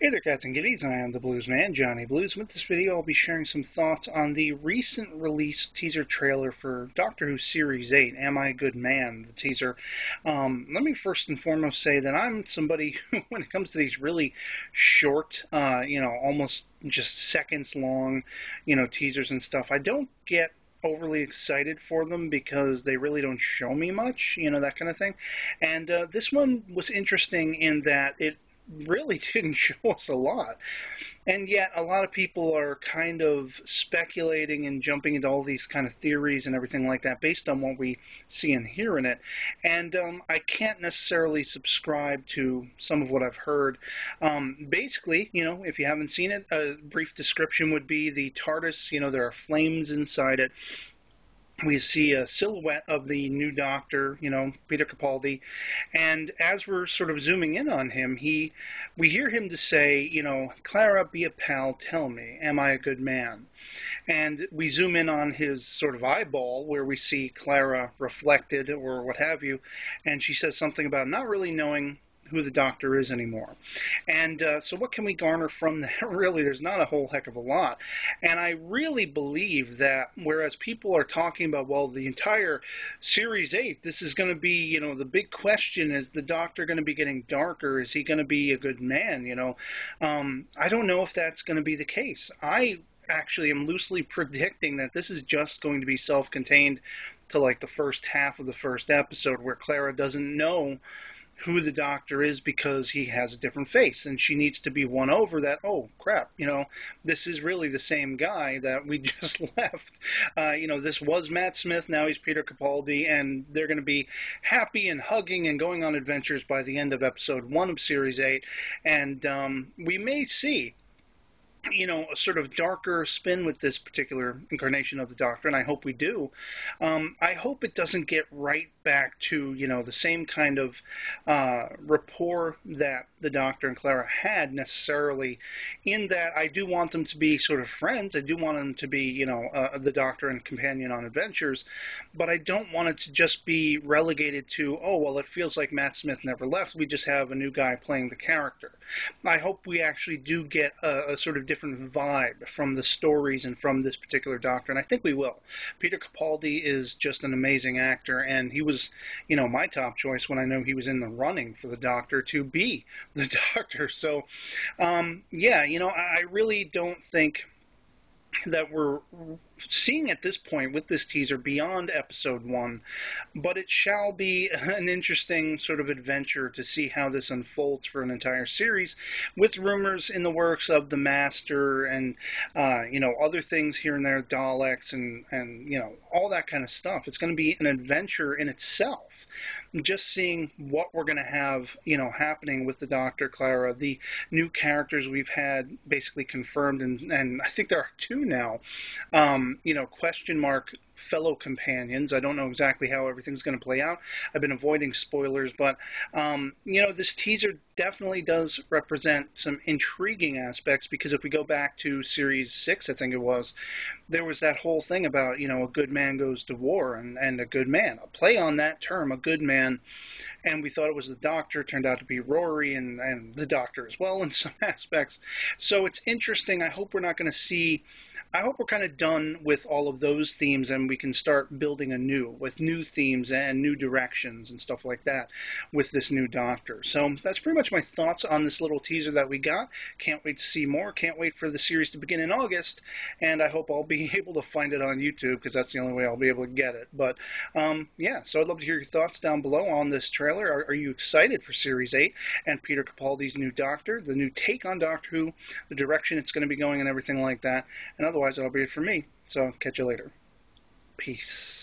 Hey there, cats and kitties. I am the Blues Man, Johnny Blues. With this video, I'll be sharing some thoughts on the recent released teaser trailer for Doctor Who Series 8, Am I a Good Man? The teaser. Let me first and foremost say that I'm somebody who, when it comes to these really short, almost just seconds long, teasers and stuff, I don't get overly excited for them because they really don't show me much, that kind of thing. And this one was interesting in that it really didn't show us a lot. And yet, a lot of people are kind of speculating and jumping into all these kind of theories and everything like that based on what we see and hear in it. And I can't necessarily subscribe to some of what I've heard. Basically, if you haven't seen it, a brief description would be the TARDIS, there are flames inside it. We see a silhouette of the new Doctor, Peter Capaldi, and as we're sort of zooming in on him, we hear him to say, Clara, be a pal, tell me, am I a good man? And we zoom in on his sort of eyeball where we see Clara reflected or what have you, and she says something about not really knowing who the Doctor is anymore. And so what can we garner from that? Really, there's not a whole heck of a lot. And I really believe that whereas people are talking about, well, the entire Series 8, this is going to be, the big question, is the Doctor going to be getting darker? Is he going to be a good man? I don't know if that's going to be the case. I actually am loosely predicting that this is just going to be self-contained to like the first half of the first episode where Clara doesn't know who the Doctor is because he has a different face, and she needs to be won over that, oh, crap, this is really the same guy that we just left. This was Matt Smith, now he's Peter Capaldi, and they're going to be happy and hugging and going on adventures by the end of episode 1 of Series 8, and we may see a sort of darker spin with this particular incarnation of the Doctor, and I hope we do. I hope it doesn't get right back to, the same kind of rapport that the Doctor and Clara had necessarily, in that I do want them to be sort of friends. I do want them to be, the Doctor and companion on adventures, but I don't want it to just be relegated to, oh, well, it feels like Matt Smith never left. We just have a new guy playing the character. I hope we actually do get a sort of different vibe from the stories and from this particular Doctor, and I think we will. Peter Capaldi is just an amazing actor, and he was, my top choice when I know he was in the running for the Doctor to be the Doctor. So, I really don't think that we're seeing at this point with this teaser beyond episode 1, but it shall be an interesting sort of adventure to see how this unfolds for an entire series, with rumors in the works of the Master and other things here and there, Daleks and all that kind of stuff. It's going to be an adventure in itself, just seeing what we're going to have, happening with the Doctor, Clara, the new characters we've had basically confirmed, and I think there are 2 now, question mark fellow companions. I don't know exactly how everything's going to play out. I've been avoiding spoilers, but, this teaser definitely does represent some intriguing aspects, because if we go back to Series 6, I think it was, there was that whole thing about, a good man goes to war and a good man. A play on that term, a good man, and we thought it was the Doctor. It turned out to be Rory and the Doctor as well in some aspects. So it's interesting. I hope we're not going to see... I hope we're kind of done with all of those themes and we can start building anew with new themes and new directions and stuff like that with this new Doctor. So that's pretty much my thoughts on this little teaser that we got. Can't wait to see more. Can't wait for the series to begin in August, and I hope I'll be able to find it on YouTube because that's the only way I'll be able to get it. But so I'd love to hear your thoughts down below on this trailer. Are you excited for Series 8 and Peter Capaldi's new Doctor, the new take on Doctor Who, the direction it's going to be going and everything like that? And otherwise, that'll be it for me. So, catch you later. Peace.